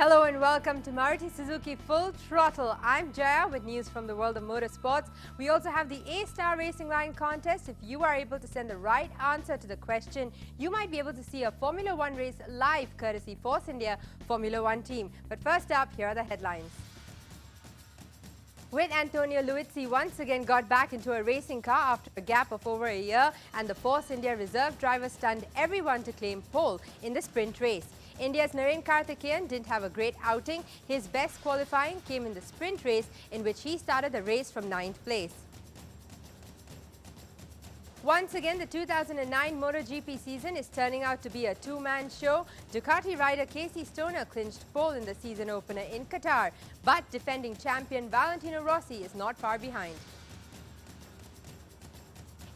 Hello and welcome to Maruti Suzuki Full Throttle. I'm Jaya with news from the world of motorsports. We also have the A-Star Racing Line contest. If you are able to send the right answer to the question, you might be able to see a Formula One race live courtesy Force India Formula One team. But first up, here are the headlines. With Antonio Luizzi once again got back into a racing car after a gap of over a year, and the Force India reserve driver stunned everyone to claim pole in the sprint race. India's Naren Karthikeyan didn't have a great outing. His best qualifying came in the sprint race, in which he started the race from 9th place. Once again, the 2009 MotoGP season is turning out to be a two-man show. Ducati rider Casey Stoner clinched pole in the season opener in Qatar, but defending champion Valentino Rossi is not far behind.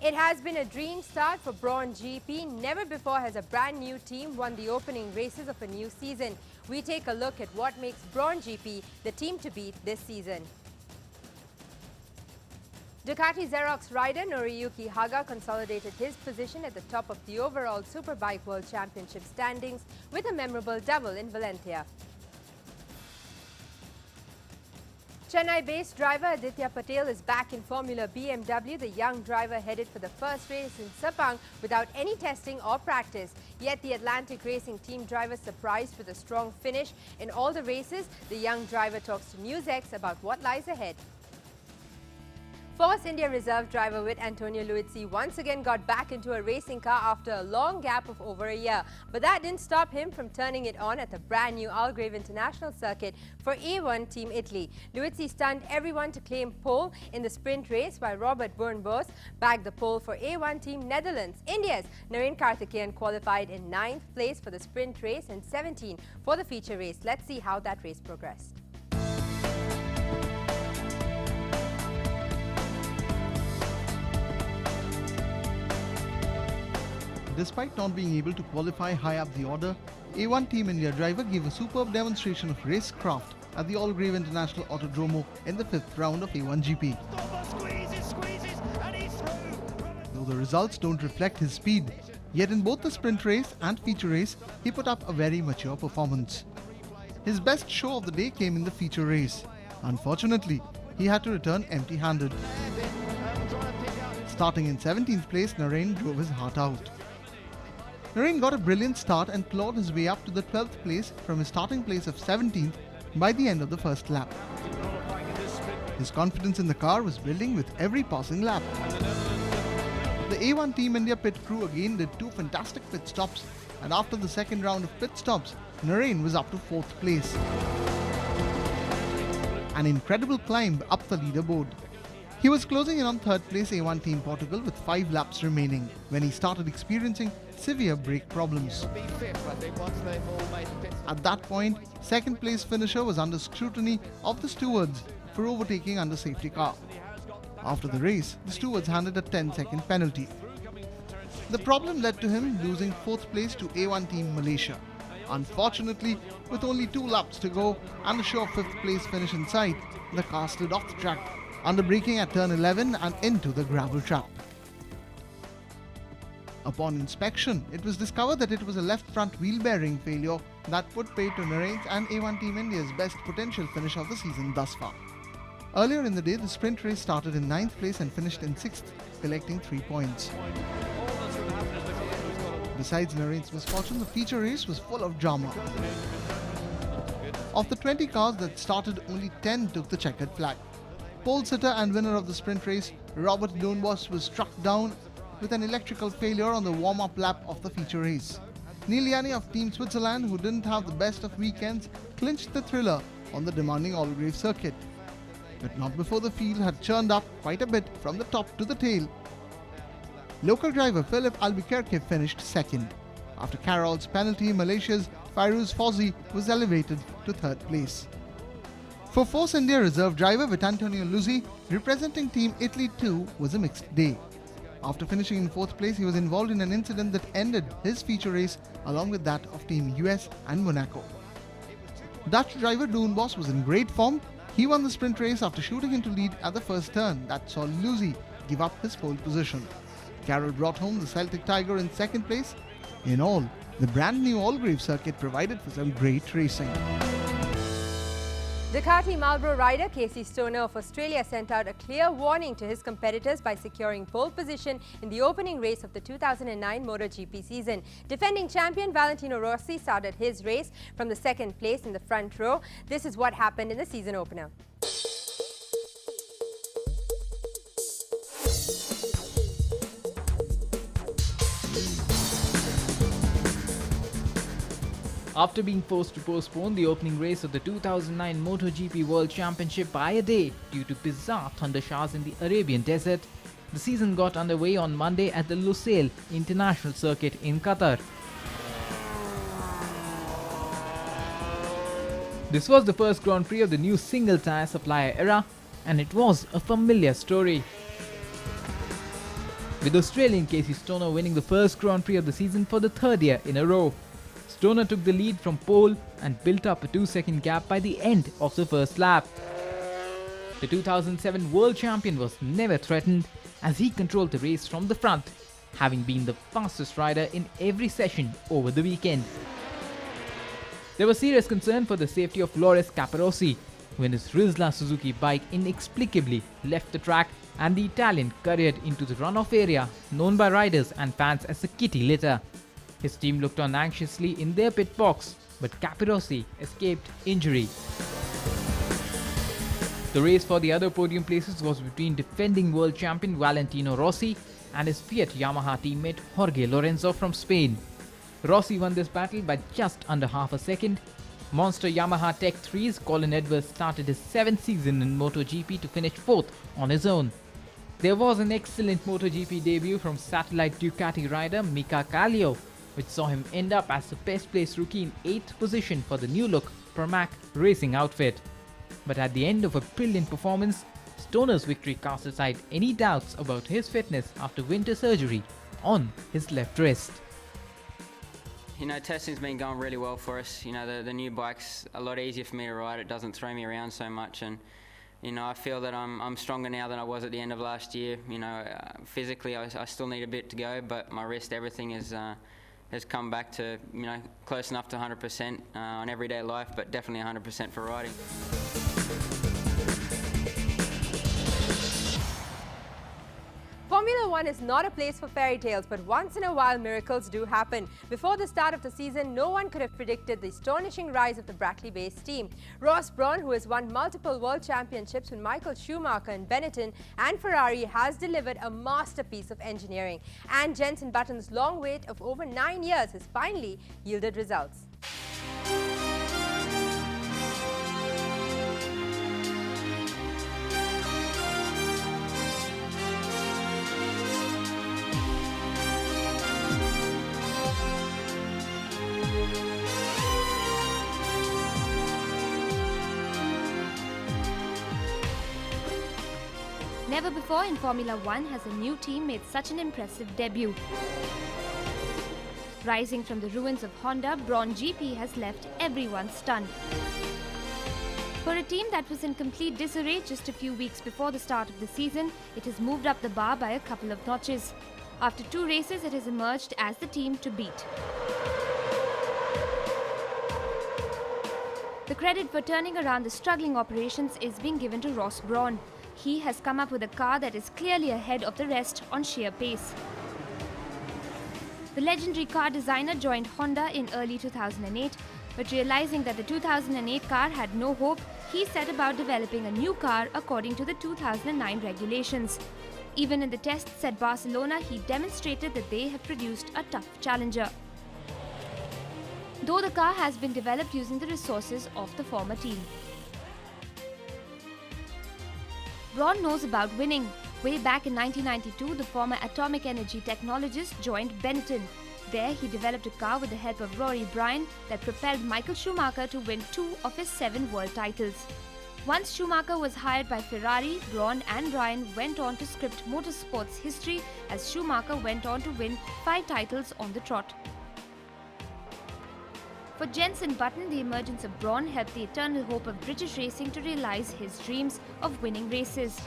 It has been a dream start for Brawn GP. Never before has a brand new team won the opening races of a new season. We take a look at what makes Brawn GP the team to beat this season. Ducati Xerox rider Noriyuki Haga consolidated his position at the top of the overall Superbike World Championship standings with a memorable double in Valencia. Chennai-based driver Aditya Patel is back in Formula BMW. The young driver headed for the first race in Sepang without any testing or practice. Yet the Atlantic Racing Team driver surprised with a strong finish in all the races. The young driver talks to NewsX about what lies ahead. Force India reserve driver with Antonio Luizzi once again got back into a racing car after a long gap of over a year. But that didn't stop him from turning it on at the brand new Algarve International Circuit for A1 Team Italy. Luizzi stunned everyone to claim pole in the sprint race, while Robert Burnbos bagged the pole for A1 Team Netherlands. India's Naren Karthikeyan qualified in 9th place for the sprint race and 17th for the feature race. Let's see how that race progressed. Despite not being able to qualify high up the order, A1 Team India driver gave a superb demonstration of racecraft at the Algarve International Autodromo in the 5th round of A1 GP. Though the results don't reflect his speed, yet in both the sprint race and feature race, he put up a very mature performance. His best show of the day came in the feature race. Unfortunately, he had to return empty-handed. Starting in 17th place, Naren drove his heart out. Naren got a brilliant start and clawed his way up to the 12th place from his starting place of 17th by the end of the first lap. His confidence in the car was building with every passing lap. The A1 Team India pit crew again did two fantastic pit stops, and after the second round of pit stops, Naren was up to 4th place. An incredible climb up the leaderboard. He was closing in on 3rd place A1 Team Portugal with 5 laps remaining when he started experiencing severe brake problems. At that point, 2nd place finisher was under scrutiny of the stewards for overtaking under safety car. After the race, the stewards handed a 10-second penalty. The problem led to him losing 4th place to A1 Team Malaysia. Unfortunately, with only 2 laps to go and a sure 5th place finish in sight, the car slid off the track, under braking at turn 11 and into the gravel trap. Upon inspection, it was discovered that it was a left front wheel bearing failure that put paid to Naren's and A1 Team India's best potential finish of the season thus far. Earlier in the day, the sprint race started in 9th place and finished in 6th, collecting 3 points. Besides Naren's misfortune, the feature race was full of drama. Of the 20 cars that started, only 10 took the checkered flag. Pole sitter and winner of the sprint race, Robert Burnbos, was struck down with an electrical failure on the warm-up lap of the feature race. Neil Yanni of Team Switzerland, who didn't have the best of weekends, clinched the thriller on the demanding Algarve circuit. But not before the field had churned up quite a bit from the top to the tail. Local driver Philip Albuquerque finished 2nd. After Carroll's penalty, Malaysia's Fairuz Fauzi was elevated to 3rd place. For Force India reserve driver with Antonio Luizzi, representing Team Italy too was a mixed day. After finishing in 4th place, he was involved in an incident that ended his feature race along with that of Team US and Monaco. Dutch driver Burnbos was in great form. He won the sprint race after shooting into lead at the first turn that saw Luizzi give up his pole position. Carroll brought home the Celtic Tiger in 2nd place. In all, the brand new Algarve circuit provided for some great racing. Ducati Marlboro rider Casey Stoner of Australia sent out a clear warning to his competitors by securing pole position in the opening race of the 2009 MotoGP season. Defending champion Valentino Rossi started his race from the second place in the front row. This is what happened in the season opener. After being forced to postpone the opening race of the 2009 MotoGP World Championship by a day due to bizarre thunder showers in the Arabian desert, the season got underway on Monday at the Lusail International Circuit in Qatar. This was the first Grand Prix of the new single tyre supplier era, and it was a familiar story. With Australian Casey Stoner winning the first Grand Prix of the season for the third year in a row. Stoner took the lead from pole and built up a 2-second gap by the end of the first lap. The 2007 world champion was never threatened as he controlled the race from the front, having been the fastest rider in every session over the weekend. There was serious concern for the safety of Loris Capirossi when his Rizla Suzuki bike inexplicably left the track and the Italian careered into the runoff area known by riders and fans as the kitty litter. His team looked on anxiously in their pit box, but Capirossi escaped injury. The race for the other podium places was between defending world champion Valentino Rossi and his Fiat Yamaha teammate Jorge Lorenzo from Spain. Rossi won this battle by just under half a second. Monster Yamaha Tech 3's Colin Edwards started his 7th season in MotoGP to finish 4th on his own. There was an excellent MotoGP debut from satellite Ducati rider Mika Kallio, which saw him end up as the best placed rookie in 8th position for the new look Pramac racing outfit. But at the end of a brilliant performance, Stoner's victory cast aside any doubts about his fitness after winter surgery on his left wrist. You know, testing's been going really well for us. You know, the new bike's a lot easier for me to ride. It doesn't throw me around so much, and you know, I feel that I'm stronger now than I was at the end of last year. You know, physically I still need a bit to go, but my wrist, everything is has come back to, you know, close enough to 100% on everyday life, but definitely 100% for riding. Formula One is not a place for fairy tales, but once in a while miracles do happen. Before the start of the season, no one could have predicted the astonishing rise of the Brackley-based team. Ross Brawn, who has won multiple world championships with Michael Schumacher and Benetton and Ferrari, has delivered a masterpiece of engineering. And Jenson Button's long wait of over 9 years has finally yielded results. Never before in Formula One has a new team made such an impressive debut. Rising from the ruins of Honda, Brawn GP has left everyone stunned. For a team that was in complete disarray just a few weeks before the start of the season, it has moved up the bar by a couple of notches. After 2 races, it has emerged as the team to beat. The credit for turning around the struggling operations is being given to Ross Brawn. He has come up with a car that is clearly ahead of the rest on sheer pace. The legendary car designer joined Honda in early 2008, but realizing that the 2008 car had no hope, he set about developing a new car according to the 2009 regulations. Even in the tests at Barcelona, he demonstrated that they have produced a tough challenger. Though the car has been developed using the resources of the former team. Brawn knows about winning. Way back in 1992, the former atomic energy technologist joined Benetton. There, he developed a car with the help of Rory Bryan that propelled Michael Schumacher to win 2 of his 7 world titles. Once Schumacher was hired by Ferrari, Brawn and Bryan went on to script motorsports history as Schumacher went on to win 5 titles on the trot. For Jenson Button, the emergence of Brawn helped the eternal hope of British racing to realise his dreams of winning races.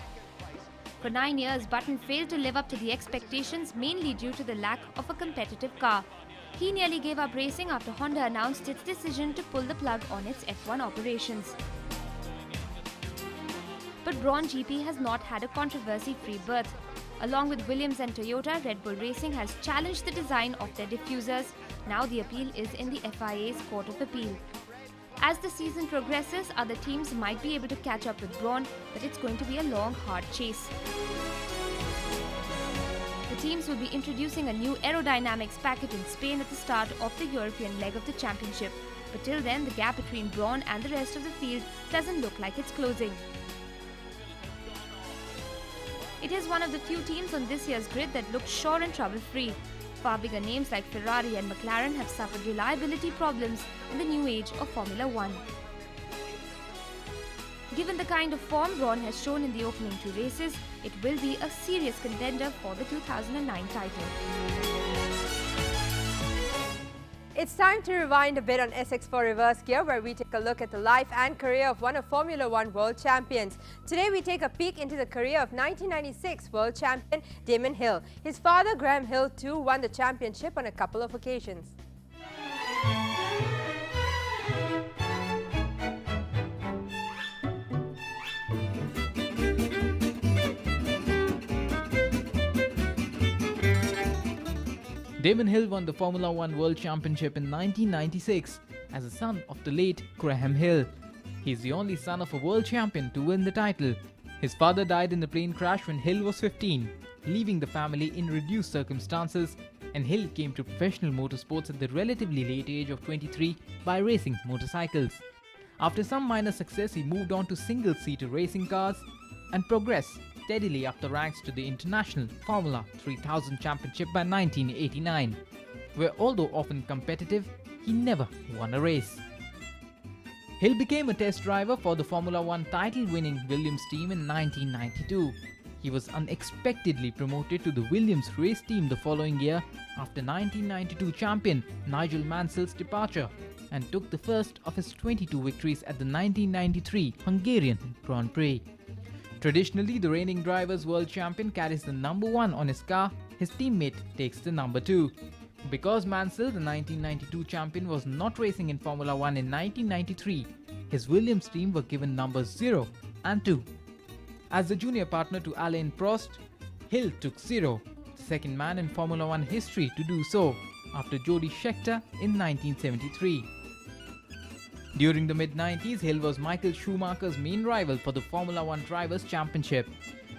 For 9 years, Button failed to live up to the expectations, mainly due to the lack of a competitive car. He nearly gave up racing after Honda announced its decision to pull the plug on its F1 operations. but Braun GP has not had a controversy-free berth. Along with Williams and Toyota, Red Bull Racing has challenged the design of their diffusers. Now the appeal is in the FIA's Court of Appeal. As the season progresses, other teams might be able to catch up with Braun, but it's going to be a long, hard chase. The teams will be introducing a new aerodynamics package in Spain at the start of the European leg of the championship. But till then, the gap between Braun and the rest of the field doesn't look like it's closing. It is one of the few teams on this year's grid that looks sure and trouble-free. Far bigger names like Ferrari and McLaren have suffered reliability problems in the new age of Formula One. Given the kind of form Braun has shown in the opening two races, it will be a serious contender for the 2009 title. It's time to rewind a bit on SX4 Reverse Gear, where we take a look at the life and career of one of Formula One world champions. Today we take a peek into the career of 1996 world champion Damon Hill. His father, Graham Hill, too won the championship on a couple of occasions. Damon Hill won the Formula One World Championship in 1996 as a son of the late Graham Hill. He is the only son of a world champion to win the title. His father died in a plane crash when Hill was 15, leaving the family in reduced circumstances, and Hill came to professional motorsports at the relatively late age of 23 by racing motorcycles. After some minor success, he moved on to single-seater racing cars and progressed steadily up the ranks to the International Formula 3000 Championship by 1989, where although often competitive, he never won a race. Hill became a test driver for the Formula One title-winning Williams team in 1992. He was unexpectedly promoted to the Williams race team the following year after 1992 champion Nigel Mansell's departure, and took the first of his 22 victories at the 1993 Hungarian Grand Prix. Traditionally, the reigning driver's world champion carries the number 1 on his car, his teammate takes the number 2. Because Mansell, the 1992 champion, was not racing in Formula One in 1993, his Williams team were given numbers 0 and 2. As the junior partner to Alain Prost, Hill took 0, the second man in Formula One history to do so, after Jody Scheckter in 1973. During the mid-90s, Hill was Michael Schumacher's main rival for the Formula One Drivers' Championship.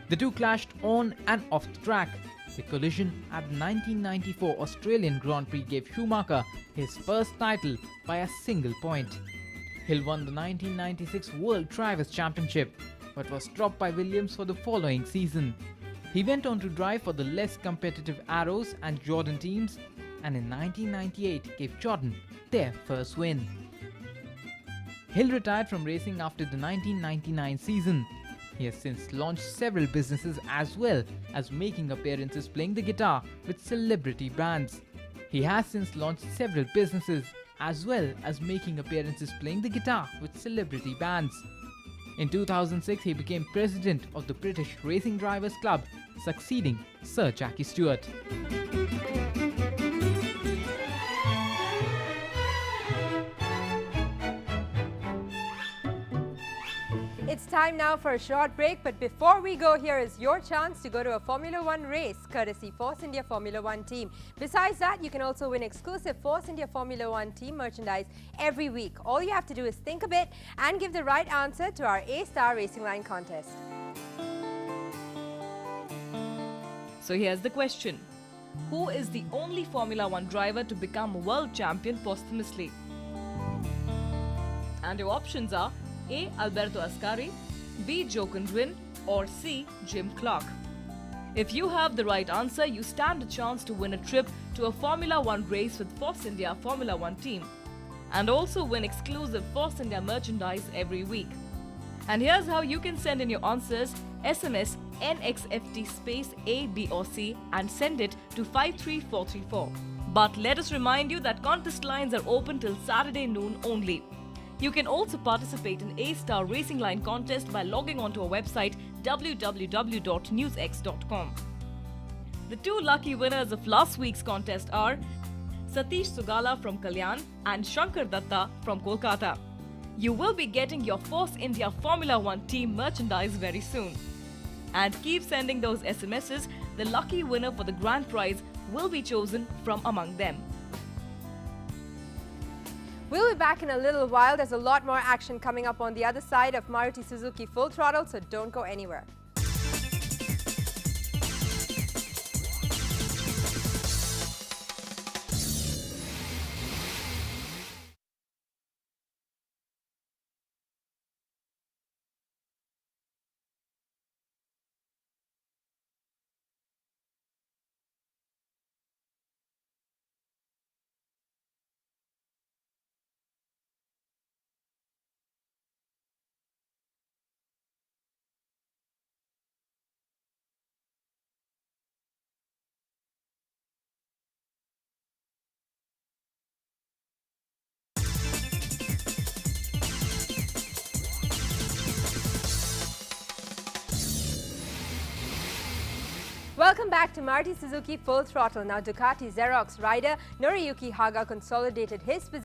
The two clashed on and off the track. The collision at the 1994 Australian Grand Prix gave Schumacher his first title by a single point. Hill won the 1996 World Drivers' Championship, but was dropped by Williams for the following season. He went on to drive for the less competitive Arrows and Jordan teams, and in 1998 gave Jordan their first win. Hill retired from racing after the 1999 season. He has since launched several businesses as well as making appearances playing the guitar with celebrity bands. He has since launched several businesses as well as making appearances playing the guitar with celebrity bands. In 2006, he became president of the British Racing Drivers Club, succeeding Sir Jackie Stewart. It's time now for a short break, but before we go, here is your chance to go to a Formula One race courtesy Force India Formula One team. Besides that, you can also win exclusive Force India Formula One team merchandise every week. All you have to do is think a bit and give the right answer to our A-Star Racing Line contest. So here's the question. Who is the only Formula One driver to become a world champion posthumously? And your options are A. Alberto Ascari, B. Joe Condren, or C. Jim Clark. If you have the right answer, you stand a chance to win a trip to a Formula One race with Force India Formula One team, and also win exclusive Force India merchandise every week. And here's how you can send in your answers. SMS NXFT space A, B or C and send it to 53434. But let us remind you that contest lines are open till Saturday noon only. You can also participate in A-Star Racing Line contest by logging onto our website www.newsx.com. The two lucky winners of last week's contest are Satish Sugala from Kalyan and Shankar Datta from Kolkata. You will be getting your Force India Formula One team merchandise very soon. And keep sending those SMSs. The lucky winner for the grand prize will be chosen from among them. We'll be back in a little while. There's a lot more action coming up on the other side of Maruti Suzuki Full Throttle, so don't go anywhere. Welcome back to Maruti Suzuki Full Throttle. Now, Ducati Xerox rider Noriyuki Haga consolidated his position